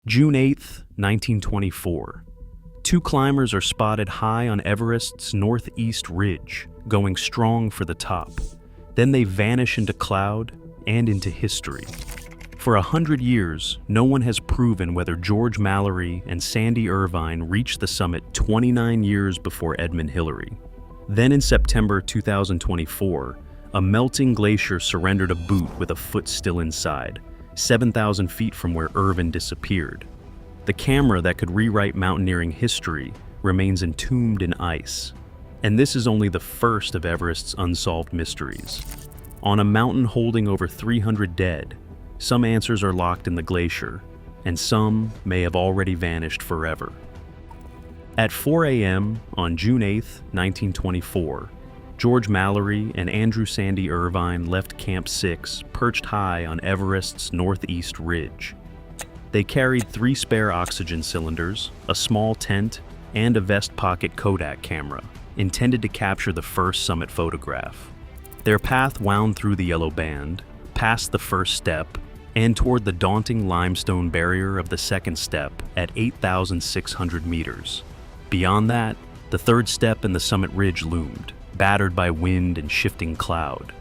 June 8, 1924. Two climbers are spotted high on Everest's northeast ridge, going strong for the top. Then they vanish into cloud and into history. For 100 years, no one has proven whether George Mallory and Sandy Irvine reached the summit 29 years before Edmund Hillary. Then in September 2024, a melting glacier surrendered a boot with a foot still inside, 7,000 feet from where Irvine disappeared. The camera that could rewrite mountaineering history remains entombed in ice. And this is only the first of Everest's unsolved mysteries. On a mountain holding over 300 dead, some answers are locked in the glacier, and some may have already vanished forever. At 4 a.m. on June 8, 1924, George Mallory and Andrew Sandy Irvine left Camp 6, perched high on Everest's northeast ridge. They carried 3 spare oxygen cylinders, a small tent, and a vest pocket Kodak camera, intended to capture the first summit photograph. Their path wound through the yellow band, past the first step, and toward the daunting limestone barrier of the second step at 8,600 meters. Beyond that, the third step and the summit ridge loomed, battered by wind and shifting cloud.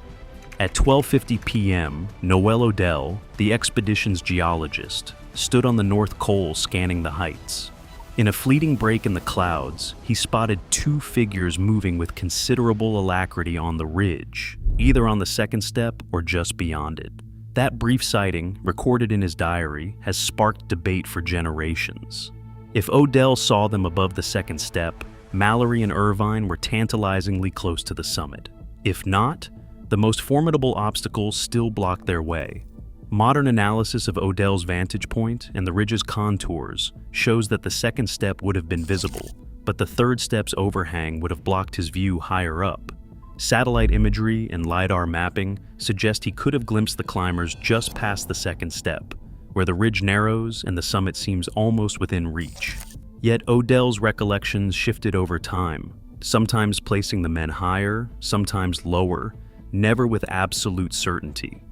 At 12:50 p.m., Noel Odell, the expedition's geologist, stood on the North Col scanning the heights. In a fleeting break in the clouds, he spotted 2 figures moving with considerable alacrity on the ridge, either on the second step or just beyond it. That brief sighting, recorded in his diary, has sparked debate for generations. If Odell saw them above the second step, Mallory and Irvine were tantalizingly close to the summit. If not, the most formidable obstacles still blocked their way. Modern analysis of Odell's vantage point and the ridge's contours shows that the second step would have been visible, but the third step's overhang would have blocked his view higher up. Satellite imagery and LiDAR mapping suggest he could have glimpsed the climbers just past the second step, where the ridge narrows and the summit seems almost within reach. Yet Odell's recollections shifted over time, sometimes placing the men higher, sometimes lower, never with absolute certainty.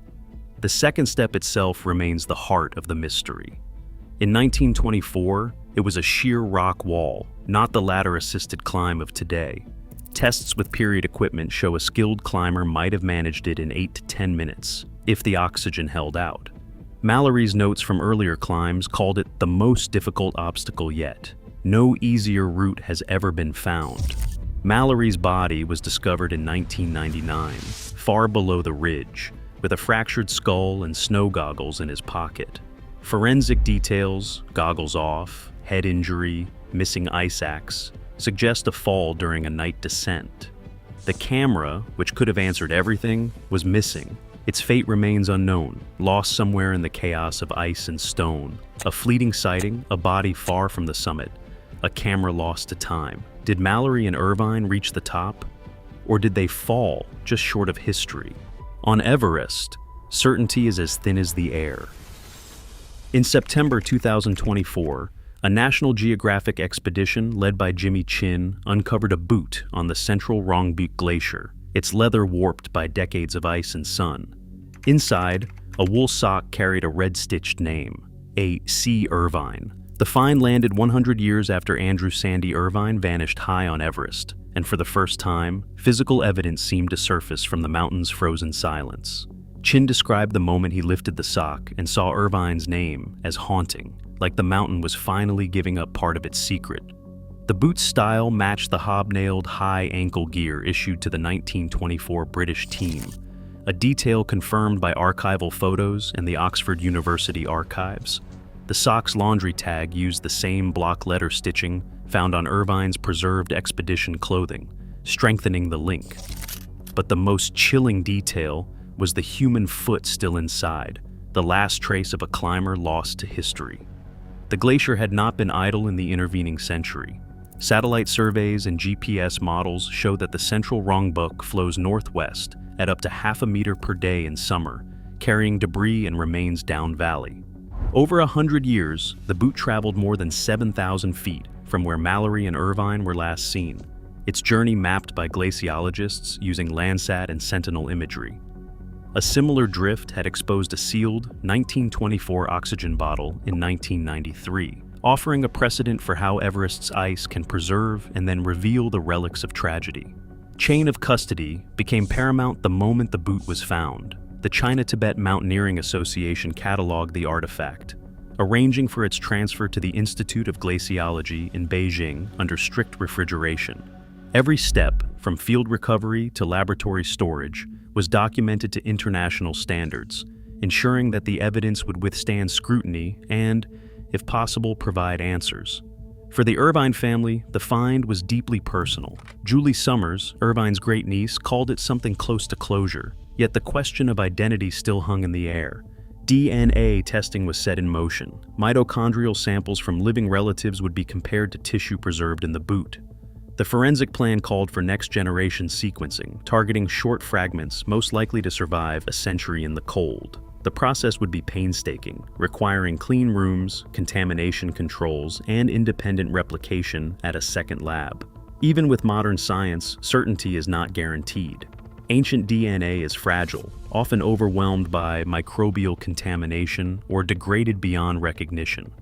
The second step itself remains the heart of the mystery. In 1924, it was a sheer rock wall, not the ladder-assisted climb of today. Tests with period equipment show a skilled climber might have managed it in 8 to 10 minutes, if the oxygen held out. Mallory's notes from earlier climbs called it the most difficult obstacle yet. No easier route has ever been found. Mallory's body was discovered in 1999, far below the ridge, with a fractured skull and snow goggles in his pocket. Forensic details, goggles off, head injury, missing ice axe, suggest a fall during a night descent. The camera, which could have answered everything, was missing. Its fate remains unknown, lost somewhere in the chaos of ice and stone. A fleeting sighting, a body far from the summit, a camera lost to time. Did Mallory and Irvine reach the top? Or did they fall just short of history? On Everest, certainty is as thin as the air. In September 2024, a National Geographic expedition led by Jimmy Chin uncovered a boot on the central Rongbuk Glacier, its leather warped by decades of ice and sun. Inside, a wool sock carried a red-stitched name, a C. Irvine. The find landed 100 years after Andrew Sandy Irvine vanished high on Everest, and for the first time, physical evidence seemed to surface from the mountain's frozen silence. Chin described the moment he lifted the sock and saw Irvine's name as haunting, like the mountain was finally giving up part of its secret. The boot's style matched the hobnailed high ankle gear issued to the 1924 British team, a detail confirmed by archival photos and the Oxford University archives. The sock's laundry tag used the same block letter stitching found on Irvine's preserved expedition clothing, strengthening the link. But the most chilling detail was the human foot still inside, the last trace of a climber lost to history. The glacier had not been idle in the intervening century. Satellite surveys and GPS models show that the central Rongbuk flows northwest at up to half a meter per day in summer, carrying debris and remains down valley. Over 100 years, the boot traveled more than 7,000 feet from where Mallory and Irvine were last seen, its journey mapped by glaciologists using Landsat and Sentinel imagery. A similar drift had exposed a sealed 1924 oxygen bottle in 1993, offering a precedent for how Everest's ice can preserve and then reveal the relics of tragedy. Chain of custody became paramount the moment the boot was found. The China-Tibet Mountaineering Association cataloged the artifact, arranging for its transfer to the Institute of Glaciology in Beijing under strict refrigeration. Every step, from field recovery to laboratory storage, was documented to international standards, ensuring that the evidence would withstand scrutiny and, if possible, provide answers. For the Irvine family, the find was deeply personal. Julie Summers, Irvine's great-niece, called it something close to closure, yet the question of identity still hung in the air. DNA testing was set in motion. Mitochondrial samples from living relatives would be compared to tissue preserved in the boot. The forensic plan called for next-generation sequencing, targeting short fragments most likely to survive a century in the cold. The process would be painstaking, requiring clean rooms, contamination controls, and independent replication at a second lab. Even with modern science, certainty is not guaranteed. Ancient DNA is fragile, often overwhelmed by microbial contamination or degraded beyond recognition.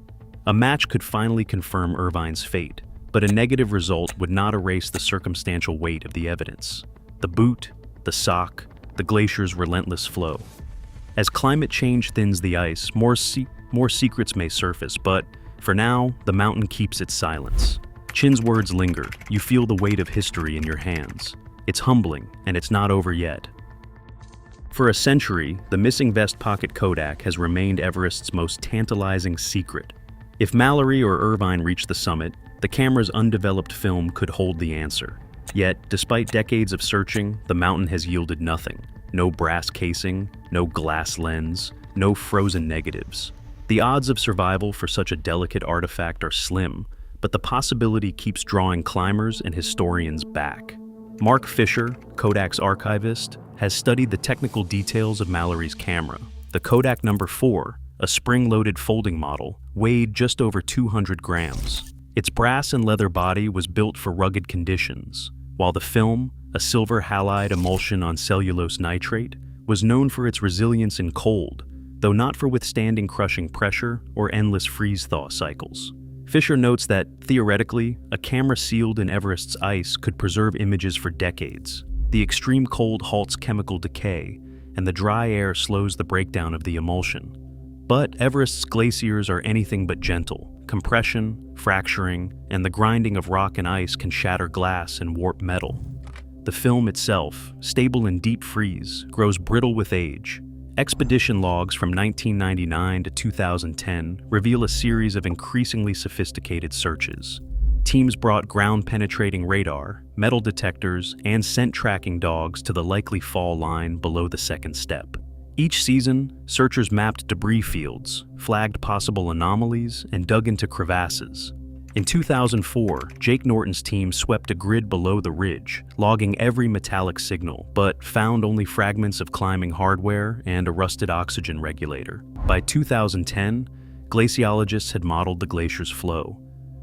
A match could finally confirm Irvine's fate, but a negative result would not erase the circumstantial weight of the evidence. The boot, the sock, the glacier's relentless flow. As climate change thins the ice, more secrets may surface, but for now, the mountain keeps its silence. Chin's words linger. You feel the weight of history in your hands. It's humbling, and it's not over yet. For a century, the missing vest pocket Kodak has remained Everest's most tantalizing secret. If Mallory or Irvine reached the summit, the camera's undeveloped film could hold the answer. Yet, despite decades of searching, the mountain has yielded nothing. No brass casing, no glass lens, no frozen negatives. The odds of survival for such a delicate artifact are slim, but the possibility keeps drawing climbers and historians back. Mark Fisher, Kodak's archivist, has studied the technical details of Mallory's camera. The Kodak No. 4, a spring-loaded folding model, weighed just over 200 grams. Its brass and leather body was built for rugged conditions, while the film, a silver halide emulsion on cellulose nitrate, was known for its resilience in cold, though not for withstanding crushing pressure or endless freeze-thaw cycles. Fisher notes that, theoretically, a camera sealed in Everest's ice could preserve images for decades. The extreme cold halts chemical decay, and the dry air slows the breakdown of the emulsion. But Everest's glaciers are anything but gentle. Compression, fracturing, and the grinding of rock and ice can shatter glass and warp metal. The film itself, stable in deep freeze, grows brittle with age. Expedition logs from 1999 to 2010 reveal a series of increasingly sophisticated searches. Teams brought ground-penetrating radar, metal detectors, and scent-tracking dogs to the likely fall line below the second step. Each season, searchers mapped debris fields, flagged possible anomalies, and dug into crevasses. In 2004, Jake Norton's team swept a grid below the ridge, logging every metallic signal, but found only fragments of climbing hardware and a rusted oxygen regulator. By 2010, glaciologists had modeled the glacier's flow,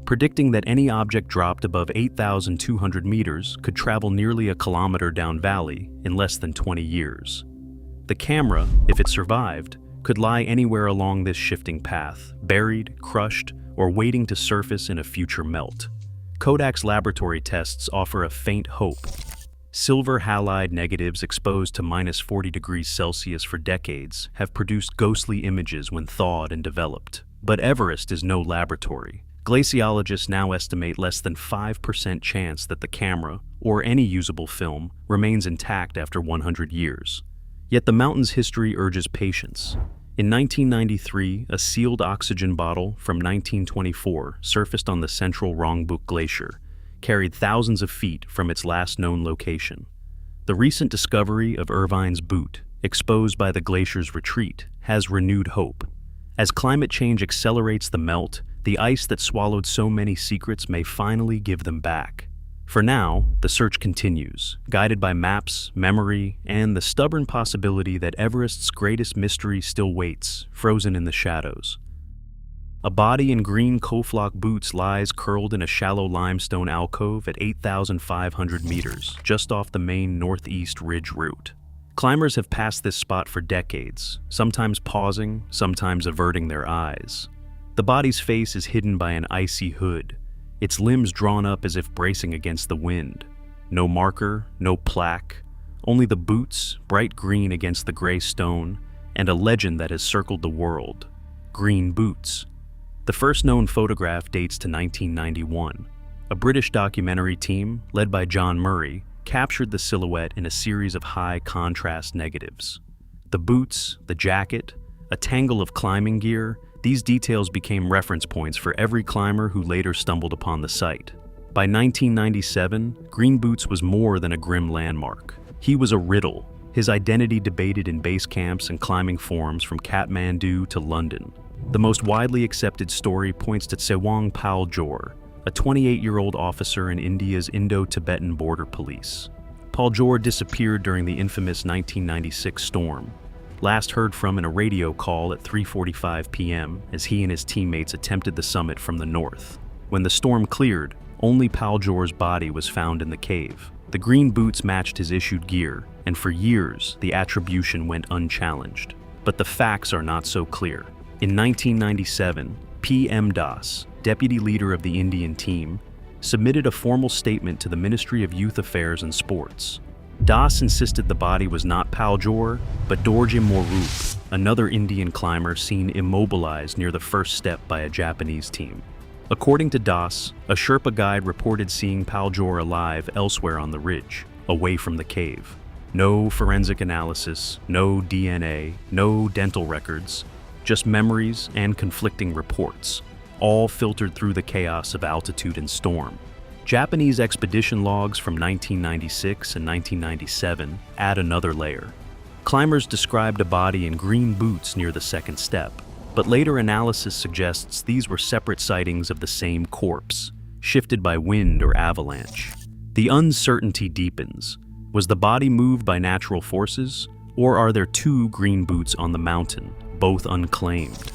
predicting that any object dropped above 8,200 meters could travel nearly a kilometer down valley in less than 20 years. The camera, if it survived, could lie anywhere along this shifting path, buried, crushed, or waiting to surface in a future melt. Kodak's laboratory tests offer a faint hope. Silver halide negatives exposed to minus 40 degrees Celsius for decades have produced ghostly images when thawed and developed. But Everest is no laboratory. Glaciologists now estimate less than 5% chance that the camera, or any usable film, remains intact after 100 years. Yet the mountain's history urges patience. In 1993, a sealed oxygen bottle from 1924 surfaced on the central Rongbuk Glacier, carried thousands of feet from its last known location. The recent discovery of Irvine's boot, exposed by the glacier's retreat, has renewed hope. As climate change accelerates the melt, the ice that swallowed so many secrets may finally give them back. For now, the search continues, guided by maps, memory, and the stubborn possibility that Everest's greatest mystery still waits, frozen in the shadows. A body in green Koflok boots lies curled in a shallow limestone alcove at 8,500 meters, just off the main northeast ridge route. Climbers have passed this spot for decades, sometimes pausing, sometimes averting their eyes. The body's face is hidden by an icy hood, its limbs drawn up as if bracing against the wind. No marker, no plaque, only the boots, bright green against the gray stone, and a legend that has circled the world: green boots. The first known photograph dates to 1991. A British documentary team, led by John Murray, captured the silhouette in a series of high-contrast negatives. The boots, the jacket, a tangle of climbing gear, these details became reference points for every climber who later stumbled upon the site. By 1997, Green Boots was more than a grim landmark. He was a riddle, his identity debated in base camps and climbing forums from Kathmandu to London. The most widely accepted story points to Sewang Paljor, a 28-year-old officer in India's Indo-Tibetan Border Police. Paljor disappeared during the infamous 1996 storm, last heard from in a radio call at 3:45 p.m. as he and his teammates attempted the summit from the north. When the storm cleared, only Paljor's body was found in the cave. The green boots matched his issued gear, and for years the attribution went unchallenged. But the facts are not so clear. In 1997, P.M. Das, deputy leader of the Indian team, submitted a formal statement to the Ministry of Youth Affairs and Sports. Das insisted the body was not Paljor, but Dorje Morup, another Indian climber seen immobilized near the first step by a Japanese team. According to Das, a Sherpa guide reported seeing Paljor alive elsewhere on the ridge, away from the cave. No forensic analysis, no DNA, no dental records, just memories and conflicting reports, all filtered through the chaos of altitude and storm. Japanese expedition logs from 1996 and 1997 add another layer. Climbers described a body in green boots near the second step, but later analysis suggests these were separate sightings of the same corpse, shifted by wind or avalanche. The uncertainty deepens. Was the body moved by natural forces, or are there two green boots on the mountain, both unclaimed?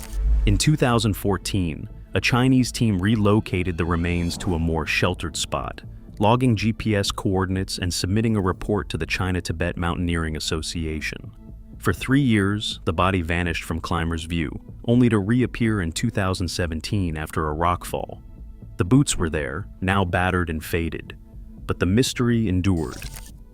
In 2014, a Chinese team relocated the remains to a more sheltered spot, logging GPS coordinates and submitting a report to the China-Tibet Mountaineering Association. For 3 years, the body vanished from climbers' view, only to reappear in 2017 after a rockfall. The boots were there, now battered and faded, but the mystery endured.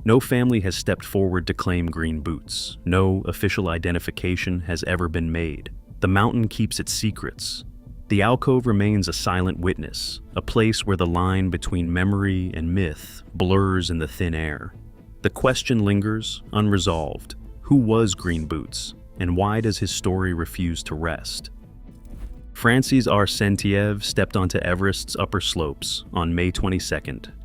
No family has stepped forward to claim green boots. No official identification has ever been made. The mountain keeps its secrets. The alcove remains a silent witness, a place where the line between memory and myth blurs in the thin air. The question lingers, unresolved. Who was Green Boots, and why does his story refuse to rest? Francys Arsentiev stepped onto Everest's upper slopes on May 22,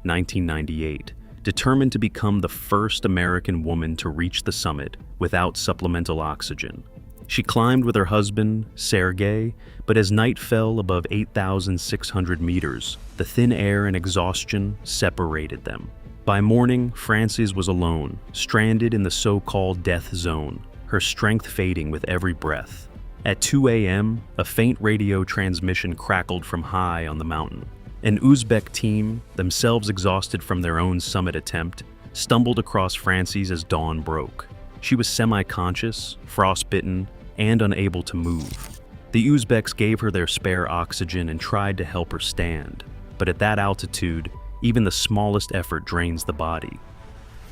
1998, determined to become the first American woman to reach the summit without supplemental oxygen. She climbed with her husband, Sergei, but as night fell above 8,600 meters, the thin air and exhaustion separated them. By morning, Francys was alone, stranded in the so-called death zone, her strength fading with every breath. At 2 a.m., a faint radio transmission crackled from high on the mountain. An Uzbek team, themselves exhausted from their own summit attempt, stumbled across Francys as dawn broke. She was semi-conscious, frostbitten, and unable to move. The Uzbeks gave her their spare oxygen and tried to help her stand, but at that altitude, even the smallest effort drains the body.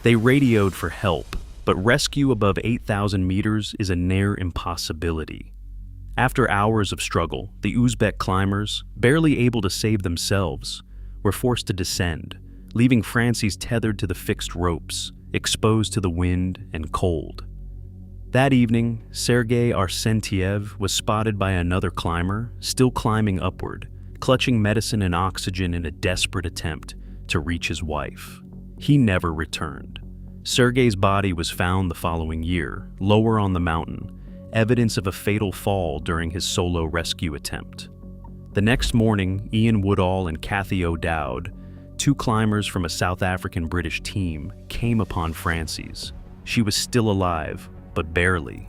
They radioed for help, but rescue above 8,000 meters is a near impossibility. After hours of struggle, the Uzbek climbers, barely able to save themselves, were forced to descend, leaving Francys tethered to the fixed ropes, exposed to the wind and cold. That evening, Sergei Arsentiev was spotted by another climber, still climbing upward, clutching medicine and oxygen in a desperate attempt to reach his wife. He never returned. Sergei's body was found the following year, lower on the mountain, evidence of a fatal fall during his solo rescue attempt. The next morning, Ian Woodall and Kathy O'Dowd, two climbers from a South African-British team, came upon Francys. She was still alive, but barely.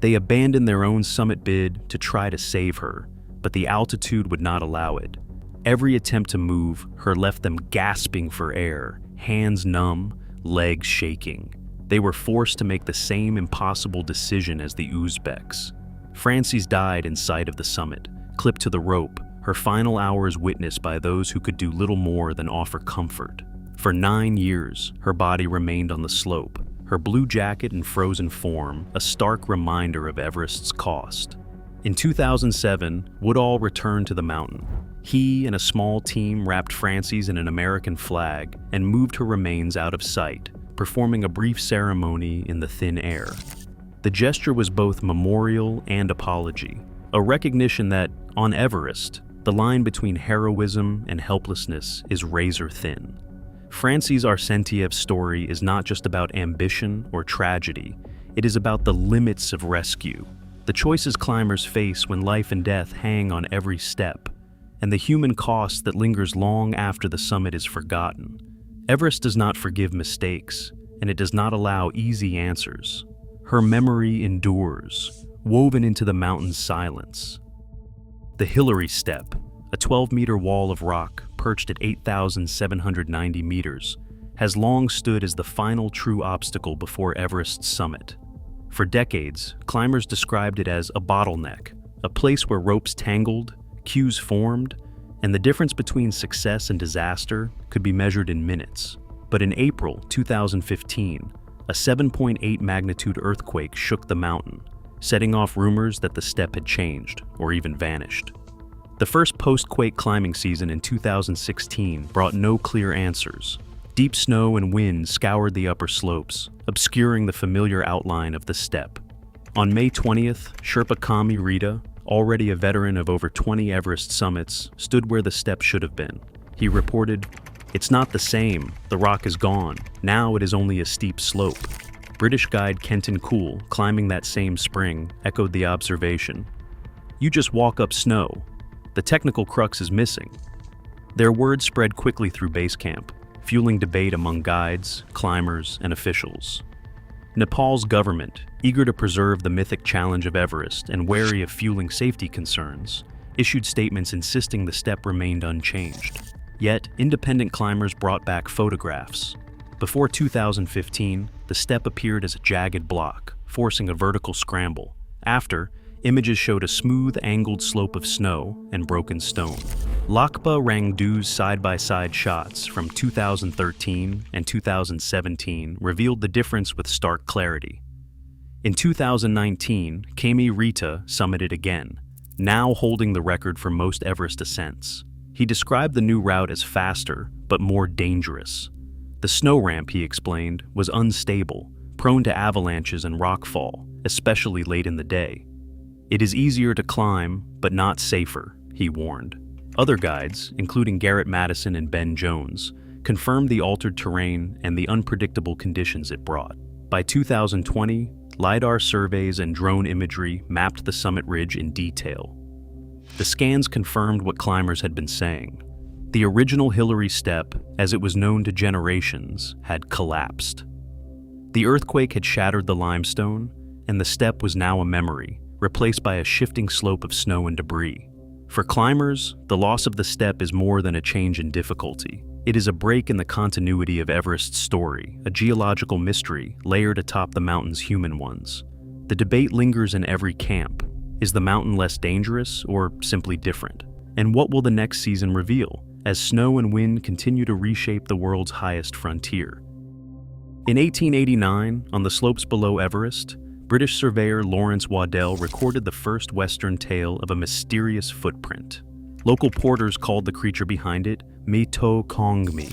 They abandoned their own summit bid to try to save her, but the altitude would not allow it. Every attempt to move her left them gasping for air, hands numb, legs shaking. They were forced to make the same impossible decision as the Uzbeks. Francys died in sight of the summit, clipped to the rope, her final hours witnessed by those who could do little more than offer comfort. For 9 years, her body remained on the slope, her blue jacket in frozen form, a stark reminder of Everest's cost. In 2007, Woodall returned to the mountain. He and a small team wrapped Francys in an American flag and moved her remains out of sight, performing a brief ceremony in the thin air. The gesture was both memorial and apology, a recognition that, on Everest, the line between heroism and helplessness is razor thin. Francys Arsentiev's story is not just about ambition or tragedy, it is about the limits of rescue, the choices climbers face when life and death hang on every step, and the human cost that lingers long after the summit is forgotten. Everest does not forgive mistakes, and it does not allow easy answers. Her memory endures, woven into the mountain's silence. The Hillary Step, a 12-meter wall of rock perched at 8,790 meters, has long stood as the final true obstacle before Everest's summit. For decades, climbers described it as a bottleneck, a place where ropes tangled, queues formed, and the difference between success and disaster could be measured in minutes. But in April 2015, a 7.8 magnitude earthquake shook the mountain, setting off rumors that the step had changed or even vanished. The first post-quake climbing season in 2016 brought no clear answers. Deep snow and wind scoured the upper slopes, obscuring the familiar outline of the step. On May 20th, Sherpa Kami Rita, already a veteran of over 20 Everest summits, stood where the step should have been. He reported, "It's not the same. The rock is gone. Now it is only a steep slope." British guide Kenton Cool, climbing that same spring, echoed the observation. "You just walk up snow. The technical crux is missing." Their words spread quickly through base camp, fueling debate among guides, climbers, and officials. Nepal's government, eager to preserve the mythic challenge of Everest and wary of fueling safety concerns, issued statements insisting the step remained unchanged. Yet, independent climbers brought back photographs. Before 2015, the step appeared as a jagged block, forcing a vertical scramble. After, images showed a smooth, angled slope of snow and broken stone. Lakpa Rangdu's side-by-side shots from 2013 and 2017 revealed the difference with stark clarity. In 2019, Kami Rita summited again, now holding the record for most Everest ascents. He described the new route as faster, but more dangerous. The snow ramp, he explained, was unstable, prone to avalanches and rockfall, especially late in the day. "It is easier to climb, but not safer," he warned. Other guides, including Garrett Madison and Ben Jones, confirmed the altered terrain and the unpredictable conditions it brought. By 2020, LiDAR surveys and drone imagery mapped the summit ridge in detail. The scans confirmed what climbers had been saying. The original Hillary Step, as it was known to generations, had collapsed. The earthquake had shattered the limestone, and the step was now a memory, replaced by a shifting slope of snow and debris. For climbers, the loss of the step is more than a change in difficulty. It is a break in the continuity of Everest's story, a geological mystery layered atop the mountain's human ones. The debate lingers in every camp. Is the mountain less dangerous or simply different? And what will the next season reveal, as snow and wind continue to reshape the world's highest frontier? In 1889, on the slopes below Everest, British surveyor Lawrence Waddell recorded the first Western tale of a mysterious footprint. Local porters called the creature behind it Mi To Kong Mi.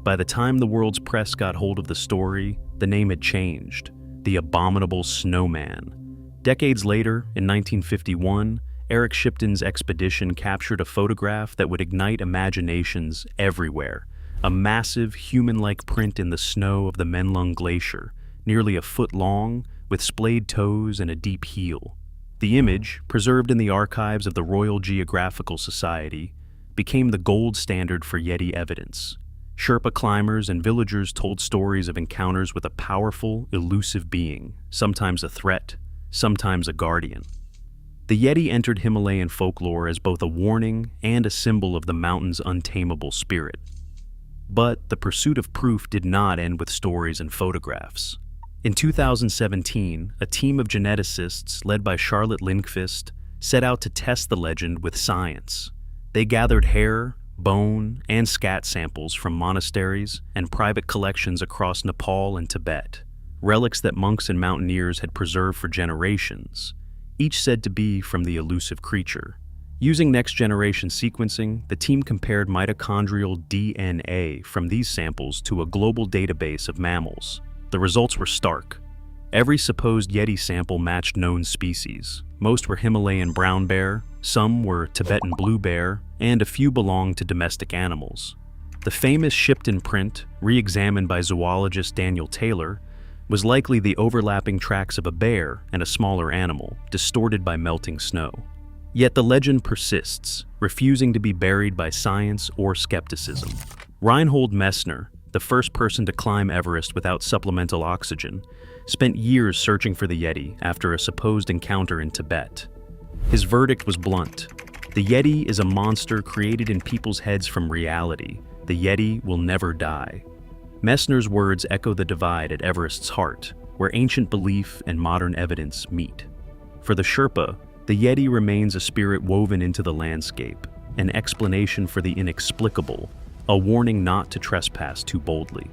By the time the world's press got hold of the story, the name had changed: the Abominable Snowman. Decades later, in 1951, Eric Shipton's expedition captured a photograph that would ignite imaginations everywhere. A massive, human-like print in the snow of the Menlung Glacier, nearly a foot long, with splayed toes and a deep heel. The image, preserved in the archives of the Royal Geographical Society, became the gold standard for Yeti evidence. Sherpa climbers and villagers told stories of encounters with a powerful, elusive being, sometimes a threat, sometimes a guardian. The Yeti entered Himalayan folklore as both a warning and a symbol of the mountain's untamable spirit. But the pursuit of proof did not end with stories and photographs. In 2017, a team of geneticists led by Charlotte Lindqvist set out to test the legend with science. They gathered hair, bone, and scat samples from monasteries and private collections across Nepal and Tibet, relics that monks and mountaineers had preserved for generations, each said to be from the elusive creature. Using next-generation sequencing, the team compared mitochondrial DNA from these samples to a global database of mammals. The results were stark. Every supposed Yeti sample matched known species. Most were Himalayan brown bear, some were Tibetan blue bear, and a few belonged to domestic animals. The famous Shipton print, re-examined by zoologist Daniel Taylor, was likely the overlapping tracks of a bear and a smaller animal, distorted by melting snow. Yet the legend persists, refusing to be buried by science or skepticism. Reinhold Messner, the first person to climb Everest without supplemental oxygen, spent years searching for the Yeti after a supposed encounter in Tibet. His verdict was blunt. The Yeti is a monster created in people's heads from reality. The Yeti will never die. Messner's words echo the divide at Everest's heart, where ancient belief and modern evidence meet. For the Sherpa, the Yeti remains a spirit woven into the landscape, an explanation for the inexplicable, a warning not to trespass too boldly.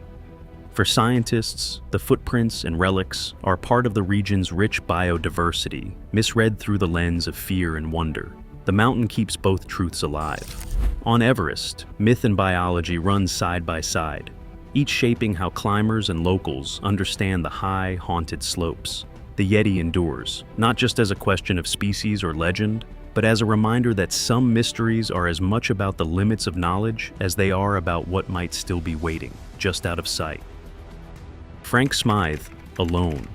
For scientists, the footprints and relics are part of the region's rich biodiversity, misread through the lens of fear and wonder. The mountain keeps both truths alive. On Everest, myth and biology run side by side, each shaping how climbers and locals understand the high, haunted slopes. The Yeti endures, not just as a question of species or legend, but as a reminder that some mysteries are as much about the limits of knowledge as they are about what might still be waiting, just out of sight. Frank Smythe, alone.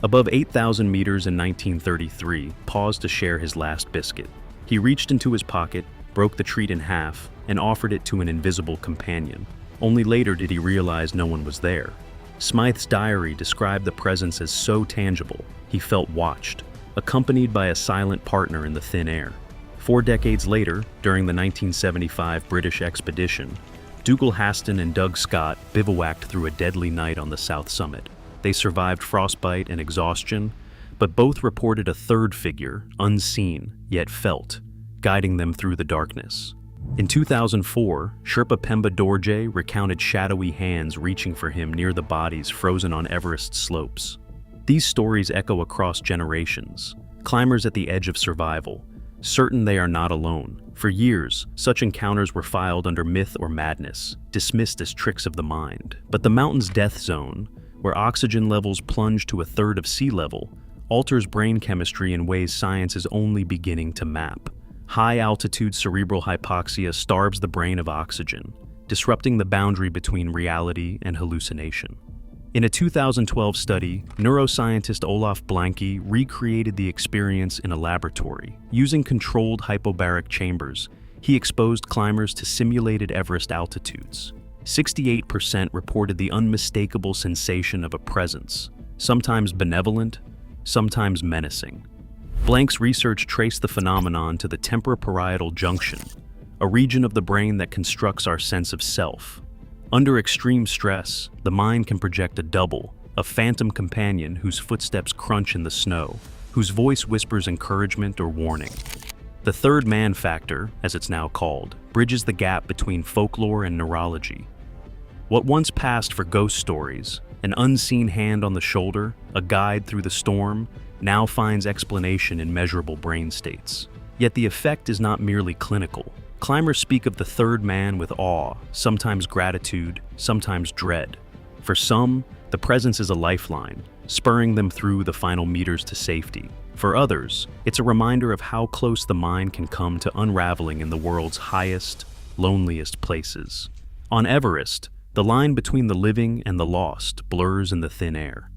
Above 8,000 meters in 1933, paused to share his last biscuit. He reached into his pocket, broke the treat in half, and offered it to an invisible companion. Only later did he realize no one was there. Smythe's diary described the presence as so tangible, he felt watched, accompanied by a silent partner in the thin air. 4 decades later, during the 1975 British expedition, Dougal Haston and Doug Scott bivouacked through a deadly night on the south summit. They survived frostbite and exhaustion, but both reported a third figure, unseen, yet felt, guiding them through the darkness. In 2004, Sherpa Pemba Dorje recounted shadowy hands reaching for him near the bodies frozen on Everest slopes. These stories echo across generations, climbers at the edge of survival, certain they are not alone. For years, such encounters were filed under myth or madness, dismissed as tricks of the mind. But the mountain's death zone, where oxygen levels plunge to a third of sea level, alters brain chemistry in ways science is only beginning to map. High-altitude cerebral hypoxia starves the brain of oxygen, disrupting the boundary between reality and hallucination. In a 2012 study, neuroscientist Olaf Blanke recreated the experience in a laboratory. Using controlled hypobaric chambers, he exposed climbers to simulated Everest altitudes. 68% reported the unmistakable sensation of a presence, sometimes benevolent, sometimes menacing. Blank's research traced the phenomenon to the temporoparietal junction, a region of the brain that constructs our sense of self. Under extreme stress, the mind can project a double, a phantom companion whose footsteps crunch in the snow, whose voice whispers encouragement or warning. The third man factor, as it's now called, bridges the gap between folklore and neurology. What once passed for ghost stories, an unseen hand on the shoulder, a guide through the storm, now finds explanation in measurable brain states. Yet the effect is not merely clinical. Climbers speak of the third man with awe, sometimes gratitude, sometimes dread. For some, the presence is a lifeline, spurring them through the final meters to safety. For others, it's a reminder of how close the mind can come to unraveling in the world's highest, loneliest places. On Everest, the line between the living and the lost blurs in the thin air.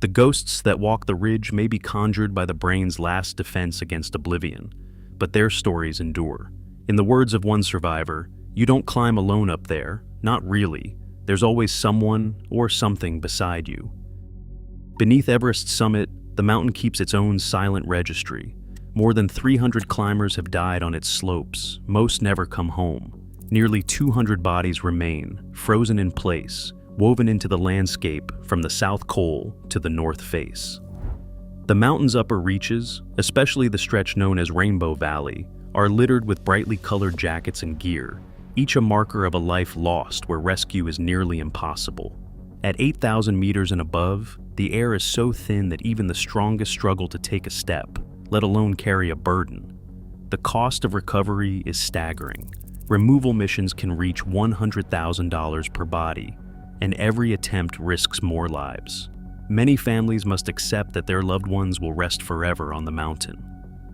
The ghosts that walk the ridge may be conjured by the brain's last defense against oblivion, but their stories endure. In the words of one survivor, "You don't climb alone up there, not really. There's always someone or something beside you." Beneath Everest's summit, the mountain keeps its own silent registry. More than 300 climbers have died on its slopes, most never come home. Nearly 200 bodies remain, frozen in place, woven into the landscape from the South Col to the North Face. The mountain's upper reaches, especially the stretch known as Rainbow Valley, are littered with brightly colored jackets and gear, each a marker of a life lost where rescue is nearly impossible. At 8,000 meters and above, the air is so thin that even the strongest struggle to take a step, let alone carry a burden. The cost of recovery is staggering. Removal missions can reach $100,000 per body, and every attempt risks more lives. Many families must accept that their loved ones will rest forever on the mountain.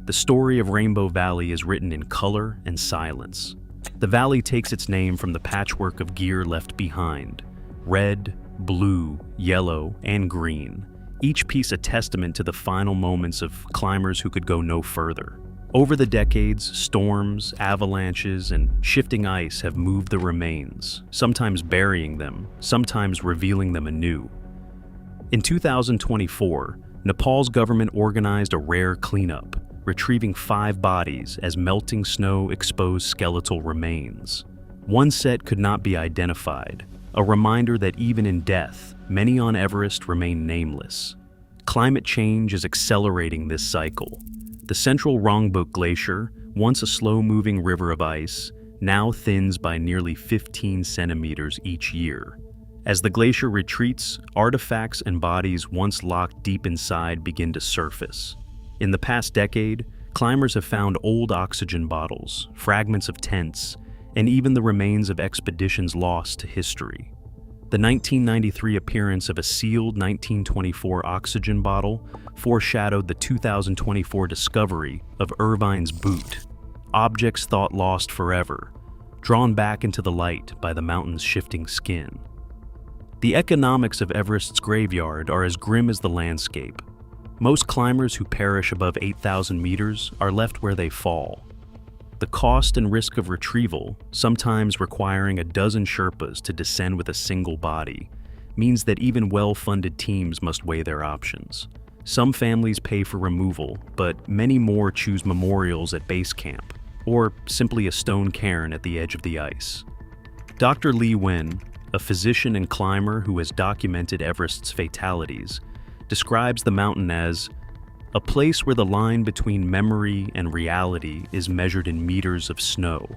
The story of Rainbow Valley is written in color and silence. The valley takes its name from the patchwork of gear left behind: red, blue, yellow, and green, each piece a testament to the final moments of climbers who could go no further. Over the decades, storms, avalanches, and shifting ice have moved the remains, sometimes burying them, sometimes revealing them anew. In 2024, Nepal's government organized a rare cleanup, retrieving 5 bodies as melting snow exposed skeletal remains. One set could not be identified, a reminder that even in death, many on Everest remain nameless. Climate change is accelerating this cycle. The central Rongbuk Glacier, once a slow-moving river of ice, now thins by nearly 15 centimeters each year. As the glacier retreats, artifacts and bodies once locked deep inside begin to surface. In the past decade, climbers have found old oxygen bottles, fragments of tents, and even the remains of expeditions lost to history. The 1993 appearance of a sealed 1924 oxygen bottle foreshadowed the 2024 discovery of Irvine's boot, objects thought lost forever, drawn back into the light by the mountain's shifting skin. The economics of Everest's graveyard are as grim as the landscape. Most climbers who perish above 8,000 meters are left where they fall. The cost and risk of retrieval, sometimes requiring a dozen Sherpas to descend with a single body, means that even well-funded teams must weigh their options. Some families pay for removal, but many more choose memorials at base camp, or simply a stone cairn at the edge of the ice. Dr. Lee Wen, a physician and climber who has documented Everest's fatalities, describes the mountain as a place where the line between memory and reality is measured in meters of snow.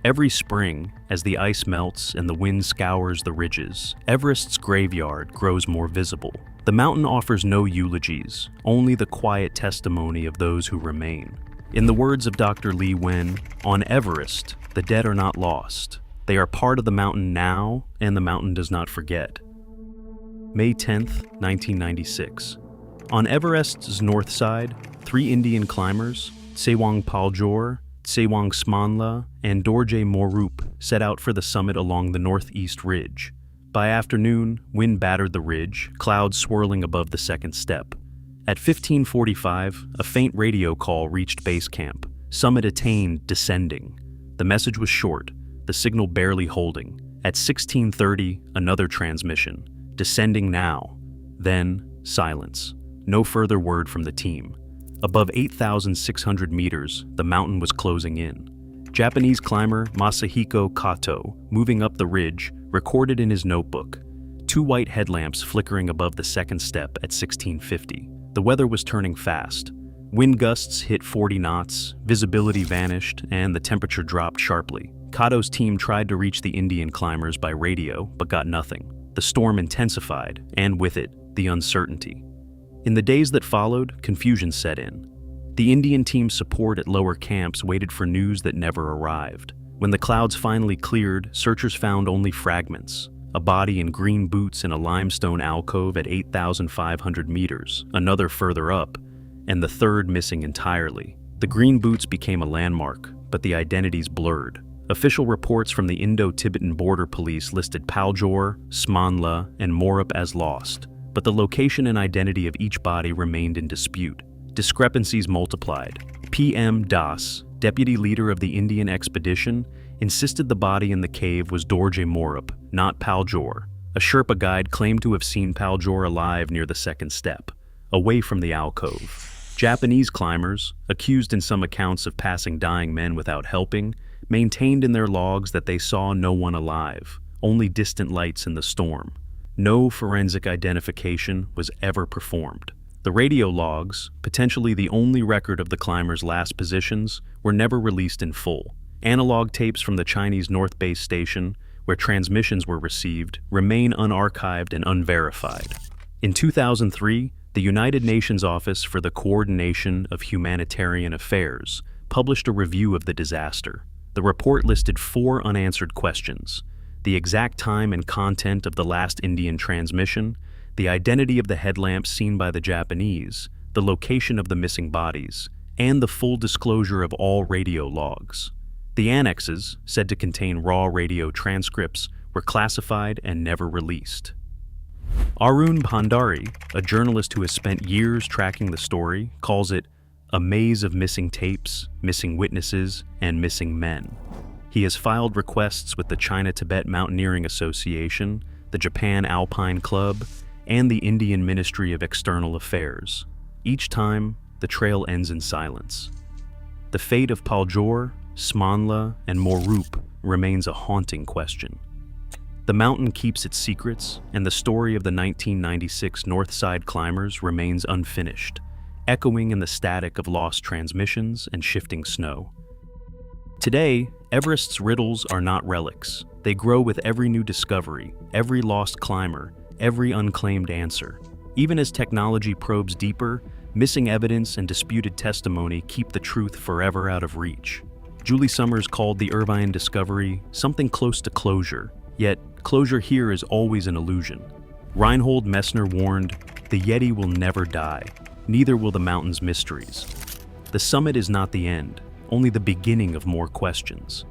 Every spring, as the ice melts and the wind scours the ridges, Everest's graveyard grows more visible. The mountain offers no eulogies, only the quiet testimony of those who remain. In the words of Dr. Lee Wen, on Everest, the dead are not lost. They are part of the mountain now, and the mountain does not forget. May 10th, 1996. On Everest's north side, 3 Indian climbers, Tsewang Paljor, Tsewang Smanla, and Dorje Morup set out for the summit along the northeast ridge. By afternoon, wind battered the ridge, clouds swirling above the second step. At 15:45, a faint radio call reached base camp. Summit attained, descending. The message was short, the signal barely holding. At 16:30, another transmission. Descending now. Then, silence. No further word from the team. Above 8,600 meters, the mountain was closing in. Japanese climber Masahiko Kato, moving up the ridge, recorded in his notebook, 2 white headlamps flickering above the second step at 1650. The weather was turning fast. Wind gusts hit 40 knots, visibility vanished, and the temperature dropped sharply. Kato's team tried to reach the Indian climbers by radio, but got nothing. The storm intensified, and with it, the uncertainty. In the days that followed, confusion set in. The Indian team's support at lower camps waited for news that never arrived. When the clouds finally cleared, searchers found only fragments: a body in green boots in a limestone alcove at 8,500 meters, another further up, and the third missing entirely. The green boots became a landmark, but the identities blurred. Official reports from the Indo-Tibetan Border Police listed Paljor, Smanla, and Morup as lost, but the location and identity of each body remained in dispute. Discrepancies multiplied. P.M. Das, deputy leader of the Indian expedition, insisted the body in the cave was Dorje Morup, not Paljor. A Sherpa guide claimed to have seen Paljor alive near the second step, away from the alcove. Japanese climbers, accused in some accounts of passing dying men without helping, maintained in their logs that they saw no one alive. only distant lights in the storm. No forensic identification was ever performed. The radio logs, potentially the only record of the climbers' last positions, were never released in full. Analog tapes from the Chinese North Base station, where transmissions were received, remain unarchived and unverified. In 2003, the United Nations Office for the Coordination of Humanitarian Affairs published a review of the disaster. The report listed 4 unanswered questions: the exact time and content of the last Indian transmission, the identity of the headlamps seen by the Japanese, the location of the missing bodies, and the full disclosure of all radio logs. The annexes, said to contain raw radio transcripts, were classified and never released. Arun Pandari, a journalist who has spent years tracking the story, calls it a maze of missing tapes, missing witnesses, and missing men. He has filed requests with the China-Tibet Mountaineering Association, the Japan Alpine Club, and the Indian Ministry of External Affairs. Each time, the trail ends in silence. The fate of Paljor, Smanla, and Morup remains a haunting question. The mountain keeps its secrets, and the story of the 1996 Northside climbers remains unfinished, echoing in the static of lost transmissions and shifting snow. Today, Everest's riddles are not relics. They grow with every new discovery, every lost climber, every unclaimed answer. Even as technology probes deeper, missing evidence and disputed testimony keep the truth forever out of reach. Julie Summers called the Irvine discovery something close to closure, yet closure here is always an illusion. Reinhold Messner warned, "The Yeti will never die, neither will the mountain's mysteries." The summit is not the end, only the beginning of more questions.